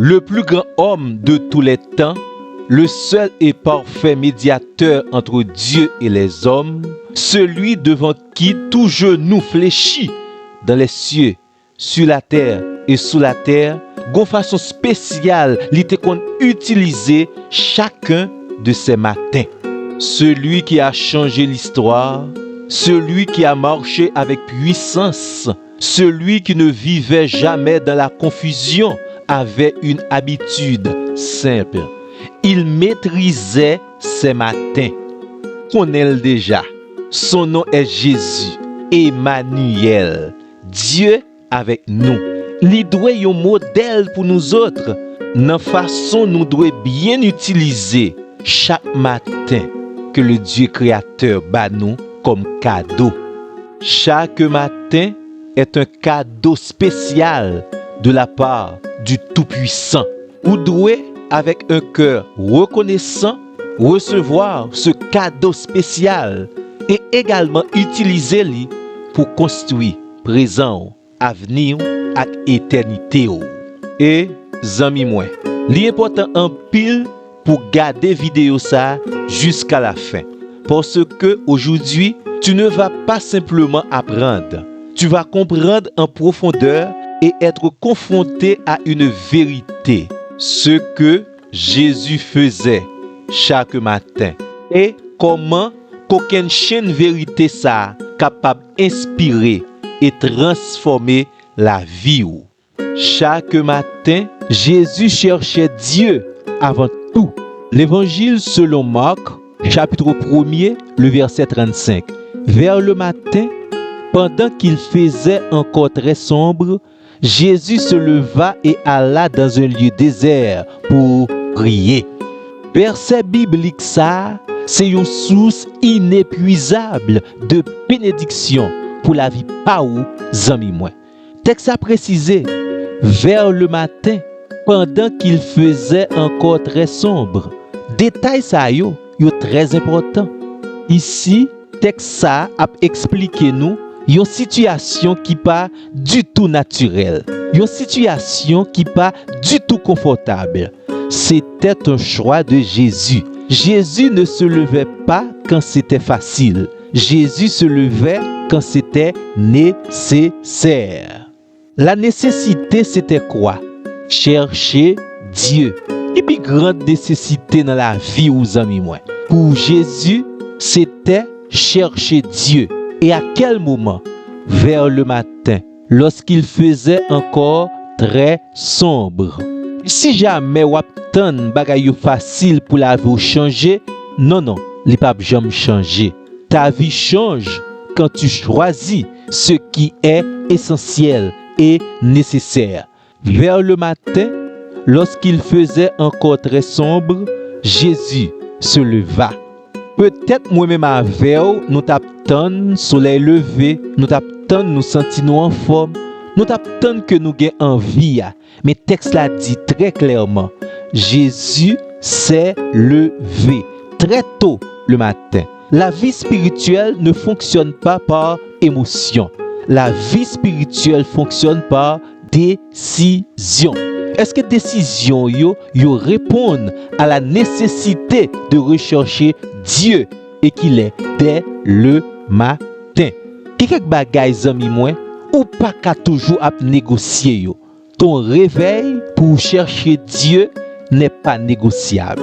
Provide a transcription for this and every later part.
le plus grand homme de tous les temps, le seul et parfait médiateur entre Dieu et les hommes, celui devant qui tout genou fléchit dans les cieux, sur la terre et sous la terre, gon façon spéciale li te kon utiliser chacun de ces matins. Celui qui a changé l'histoire, celui qui a marché avec puissance, celui qui ne vivait jamais dans la confusion, avait une habitude simple. Il maîtrisait ses matins. Connaît-le déjà. Son nom est Jésus, Emmanuel, Dieu avec nous. Li doit un modèle pour nous autres. Dans façon nous doit bien utiliser chaque matin que le Dieu créateur bat nous comme cadeau. Chaque matin est un cadeau spécial de la part du Tout-Puissant. Vous devez, avec un cœur reconnaissant, recevoir ce cadeau spécial et également utiliser-le pour construire présent, avenir et éternité. Et, zami moi, l'important en pile pour garder vidéo ça jusqu'à la fin. Parce que aujourd'hui, tu ne vas pas simplement apprendre. Tu vas comprendre en profondeur et être confronté à une vérité. Ce que Jésus faisait chaque matin. Et comment qu'aucune chaîne vérité ça capable d'inspirer et transformer la vie. Chaque matin, Jésus cherchait Dieu avant tout. L'évangile selon Marc, chapitre 1er, le verset 35. Vers le matin, pendant qu'il faisait encore très sombre, Jésus se leva et alla dans un lieu désert pour prier. Verset biblique ça, c'est une source inépuisable de bénédiction pour la vie pa ou zami moi. Texte a précisé, vers le matin, pendant qu'il faisait encore très sombre. Détail ça yo très important. Ici, texte ça a expliqué nous une situation qui pas du tout naturelle, une situation qui pas du tout confortable. C'était un choix de Jésus. Jésus ne se levait pas quand c'était facile. Jésus se levait quand c'était nécessaire. La nécessité, c'était quoi? Chercher Dieu. Et puis, grande nécessité dans la vie aux amis moi. Pour Jésus, c'était chercher Dieu. Et à quel moment? Vers le matin, lorsqu'il faisait encore très sombre. Si jamais ou obtenu bagay facile pour la vie changer, non, li pa jamais changer. Ta vie change quand tu choisis ce qui est essentiel et nécessaire. Vers le matin, lorsqu'il faisait encore très sombre, Jésus se leva. Peut-être moi-même avec nous t'attendons soleil levé, nous t'attendons nous sentir en forme, nous t'attendons que nous ayons envie. Mais texte là dit très clairement, Jésus s'est levé très tôt le matin. La vie spirituelle ne fonctionne pas par émotion. La vie spirituelle fonctionne par décision. Est-ce que décision yo répondent à la nécessité de rechercher Dieu et qu'il est dès le matin? Quelques bagages amis moi ou pas qu'à toujours à négocier yo. Ton réveil pour chercher Dieu n'est pas négociable.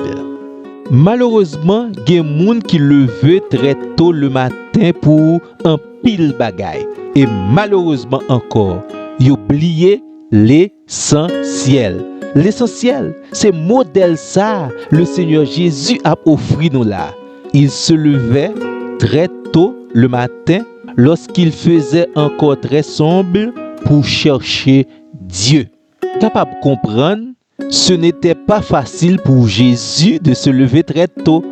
Malheureusement, il y a des gens qui levent très tôt le matin pour un pile bagaille. Et malheureusement encore, ils oublient l'essentiel. L'essentiel, c'est modèle ça, le Seigneur Jésus a offert nous là. Il se levait très tôt le matin lorsqu'il faisait encore très sombre pour chercher Dieu. Capable de comprendre, ce n'était pas facile pour Jésus de se lever très tôt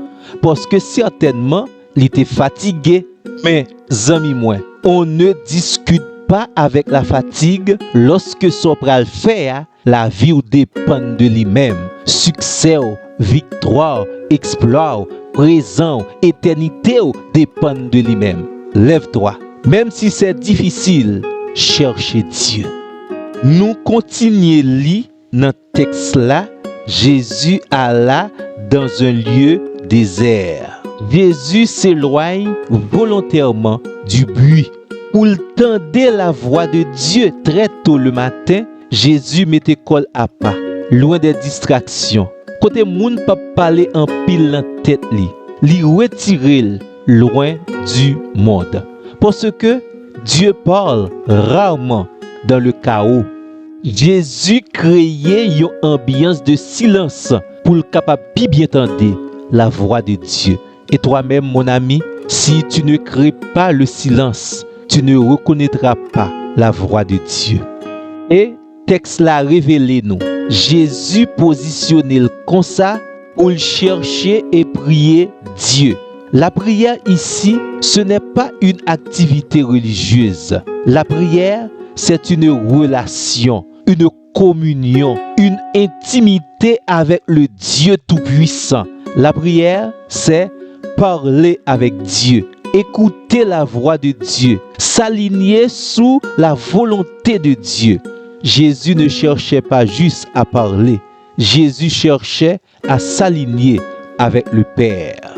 parce que certainement, il était fatigué. Mais, amis moi, on ne discute pas avec la fatigue lorsque Sopral fait, la vie dépend de lui-même. Succès, victoire, exploit, présent, éternité dépendent de lui-même. Lève-toi. Même si c'est difficile, cherchez Dieu. Nous continuons dans le texte là, Jésus alla dans un lieu désert. Jésus s'éloigne volontairement du bruit. Pour entendre la voix de Dieu très tôt le matin, Jésus mettait col à pas, loin des distractions. Côté moun pas parler en pile dans tête li retirer loin du monde. Parce que Dieu parle rarement dans le chaos. Jésus créait une ambiance de silence pour le capable bien entendre la voix de Dieu. Et toi-même, mon ami, si tu ne crées pas le silence, tu ne reconnaîtras pas la voix de Dieu. Et texte l'a révélé nous. Jésus positionné comme ça pour chercher et prier Dieu. La prière ici, ce n'est pas une activité religieuse. La prière, c'est une relation, une communion, une intimité avec le Dieu Tout-Puissant. La prière, c'est parler avec Dieu, écouter la voix de Dieu, s'aligner sous la volonté de Dieu. Jésus ne cherchait pas juste à parler, Jésus cherchait à s'aligner avec le Père.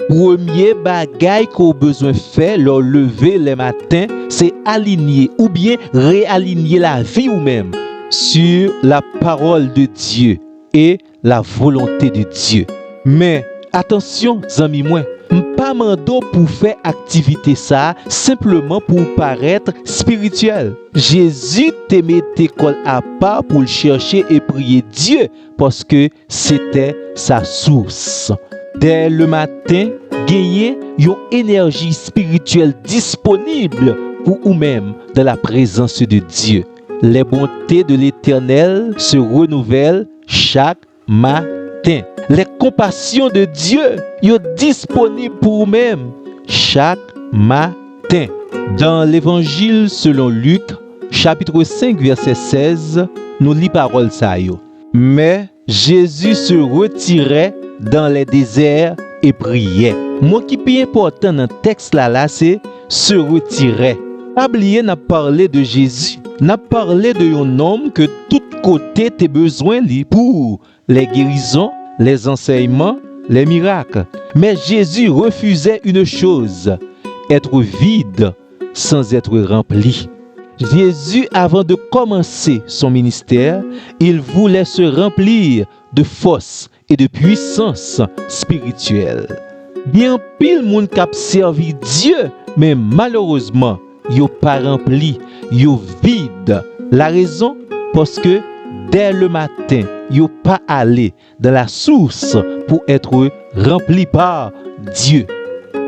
Premier bagay qu'on a besoin de faire leur lever les matins, c'est aligner ou bien réaligner la vie ou même sur la parole de Dieu et la volonté de Dieu. Mais attention, amis moi, pas mando pour faire activité ça simplement pour paraître spirituel. Jésus te mettait col à part pour le chercher et prier Dieu parce que c'était sa source. Dès le matin, gagner une énergie spirituelle disponible pour vous-même dans la présence de Dieu. Les bontés de l'Éternel se renouvellent chaque matin. Les compassions de Dieu sont disponibles pour vous-même chaque matin. Dans l'Évangile selon Luc, chapitre 5, verset 16, nous lisons parole ça yo. Mais Jésus se retirait dans les déserts et priait. Mot qui est important dans le texte là, c'est se retirer. Pas oublier n'a parlé de Jésus, n'a parlé de un homme que tout côté tes besoins pour les guérisons, les enseignements, les miracles. Mais Jésus refusait une chose, être vide sans être rempli. Jésus, avant de commencer son ministère, il voulait se remplir de force et de puissance spirituelle. Bien pile moun k'ap servi Dieu, mais malheureusement, yo pas rempli, yo vide. La raison, parce que dès le matin, yo pas allé dans la source pour être rempli par Dieu.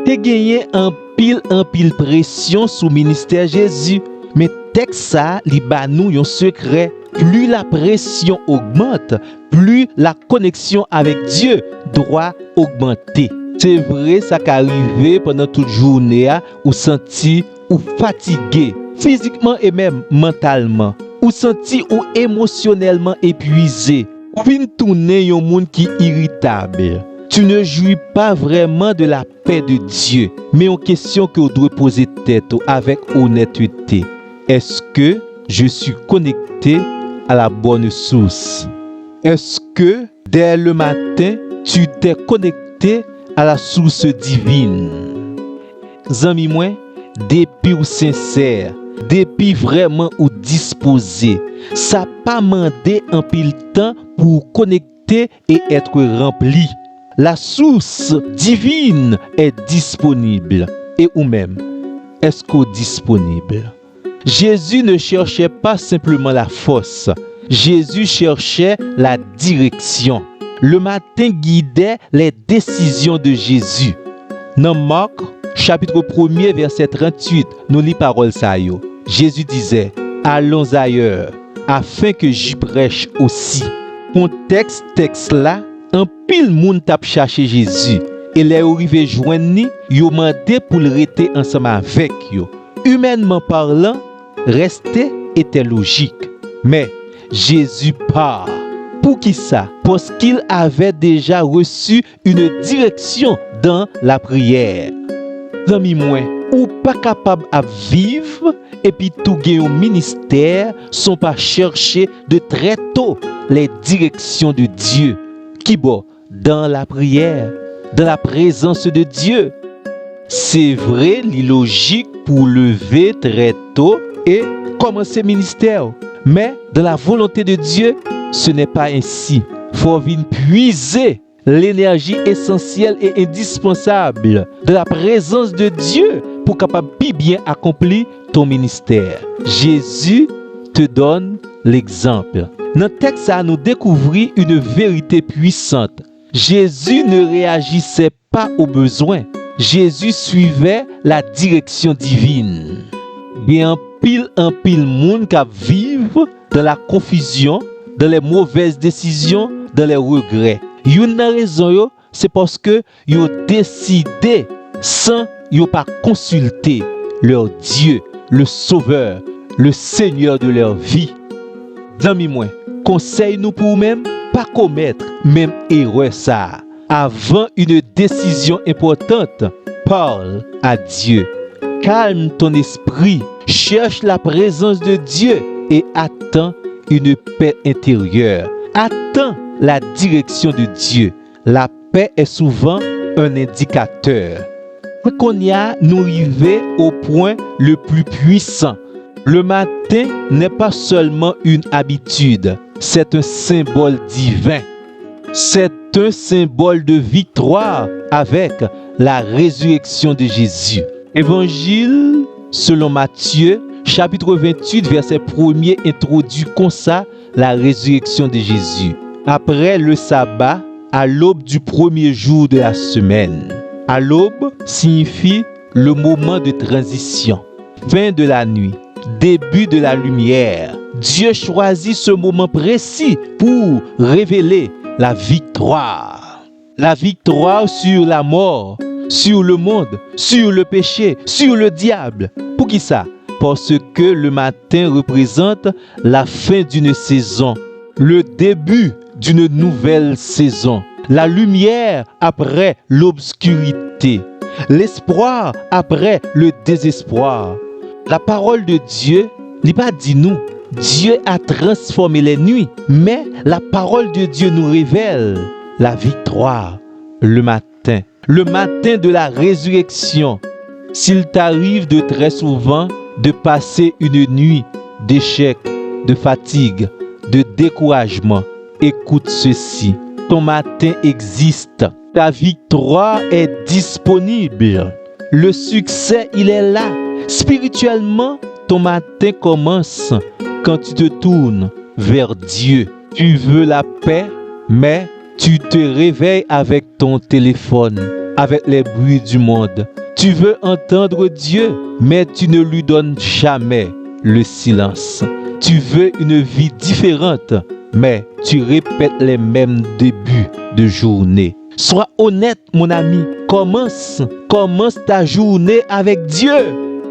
Te gagné en pile pression sous ministère Jésus, mais texte ça li ba nou yon secret. Plus la pression augmente, plus la connexion avec Dieu doit augmenter. C'est vrai, ça qu'arrive pendant toute journée, ou senti ou fatigué, physiquement et même mentalement, ou senti ou émotionnellement épuisé, ou fin tourner un monde qui est irritable. Tu ne jouis pas vraiment de la paix de Dieu, mais une question que vous devez poser tête avec honnêteté. Est-ce que je suis connecté à la bonne source? Est-ce que dès le matin, tu t'es connecté à la source divine? Zami moi, depuis ou sincère, depuis vraiment ou disposé, ça pas mandé un pile temps pour connecter et être rempli. La source divine est disponible. Et ou même, est-ce qu'au disponible? Jésus ne cherchait pas simplement la force. Jésus cherchait la direction. Le matin guidait les décisions de Jésus. Dans Marc, chapitre 1er, verset 38, nous lisons parole ça yo. Jésus disait, allons ailleurs, afin que j'y prêche aussi. Contexte texte là, un pile moun tap cherché Jésus. Et les arrivé joindre ni, yo mandé pour le rester ensemble avec yo. Humainement parlant, rester était logique. Mais Jésus part. Pour qui ça? Parce qu'il avait déjà reçu une direction dans la prière. Zami moi, ou pas capable à vivre et puis tout gain au ministère sont pas chercher de très tôt les directions de Dieu qui bon dans la prière, dans la présence de Dieu. C'est vrai, l'illogique pour lever très tôt et commencer ministère. Mais dans la volonté de Dieu, ce n'est pas ainsi. Il faut venir puiser l'énergie essentielle et indispensable de la présence de Dieu pour capable bien accomplir ton ministère. Jésus te donne l'exemple. Dans le texte, nous découvrir une vérité puissante. Jésus ne réagissait pas aux besoins. Jésus suivait la direction divine. Bien en pile monde qui vivent dans la confusion, dans les mauvaises décisions, dans les regrets. Une raison, c'est parce que ils ont décidé sans ils pas consulter leur Dieu, le Sauveur, le Seigneur de leur vie. D'amis moi, conseille nous pour nous-mêmes pas commettre même erreur ça. Avant une décision importante, parle à Dieu. Calme ton esprit, cherche la présence de Dieu et attends une paix intérieure. Attends la direction de Dieu. La paix est souvent un indicateur. Qu'on y a, nous arrivons au point le plus puissant. Le matin n'est pas seulement une habitude, c'est un symbole divin. C'est un symbole de victoire avec la résurrection de Jésus. Évangile selon Matthieu, chapitre 28, verset 1er, introduit comme ça la résurrection de Jésus. Après le sabbat, à l'aube du premier jour de la semaine. À l'aube signifie le moment de transition, fin de la nuit, début de la lumière. Dieu choisit ce moment précis pour révéler la victoire. La victoire sur la mort, sur le monde, sur le péché, sur le diable. Pour qui ça? Parce que le matin représente la fin d'une saison, le début d'une nouvelle saison, la lumière après l'obscurité, l'espoir après le désespoir. La parole de Dieu n'est pas dit nous. Dieu a transformé les nuits, mais la parole de Dieu nous révèle la victoire le matin de la résurrection. S'il t'arrive de très souvent de passer une nuit d'échec, de fatigue, de découragement, écoute ceci. Ton matin existe. Ta victoire est disponible. Le succès, il est là. Spirituellement, ton matin commence quand tu te tournes vers Dieu. Tu veux la paix, mais tu te réveilles avec ton téléphone, avec les bruits du monde. Tu veux entendre Dieu, mais tu ne lui donnes jamais le silence. Tu veux une vie différente, mais tu répètes les mêmes débuts de journée. Sois honnête, mon ami. Commence ta journée avec Dieu.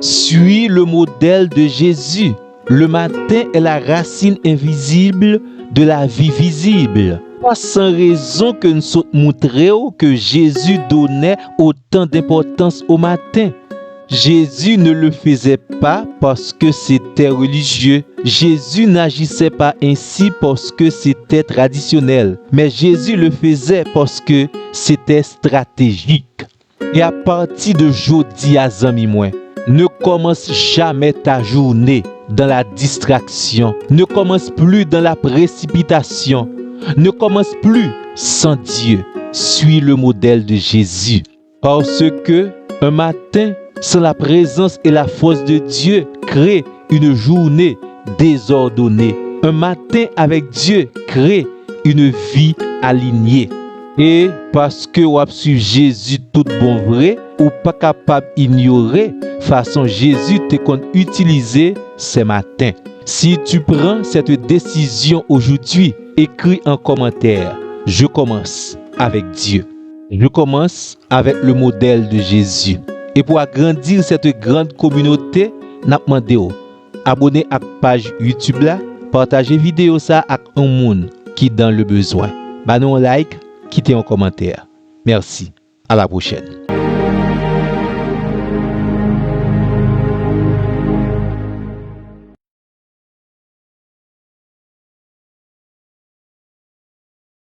Suis le modèle de Jésus. Le matin est la racine invisible de la vie visible. Pas sans raison que nous sommes montrés que Jésus donnait autant d'importance au matin. Jésus ne le faisait pas parce que c'était religieux. Jésus n'agissait pas ainsi parce que c'était traditionnel. Mais Jésus le faisait parce que c'était stratégique. Et à partir de jeudi à zami moi, ne commence jamais ta journée dans la distraction. Ne commence plus dans la précipitation. Ne commence plus sans Dieu. Suis le modèle de Jésus. Parce que un matin sans la présence et la force de Dieu crée une journée désordonnée. Un matin avec Dieu crée une vie alignée. Et parce que vous suivez Jésus tout bon vrai, ou pas capable d'ignorer façon Jésus te compte utiliser ce matin. Si tu prends cette décision aujourd'hui, écris en commentaire. Je commence avec Dieu. Je commence avec le modèle de Jésus. Et pour agrandir cette grande communauté, n'a demandé abonner à la page YouTube là, partager vidéo ça avec un monde qui dans le besoin. Bah nous un like, quittez un commentaire. Merci. À la prochaine.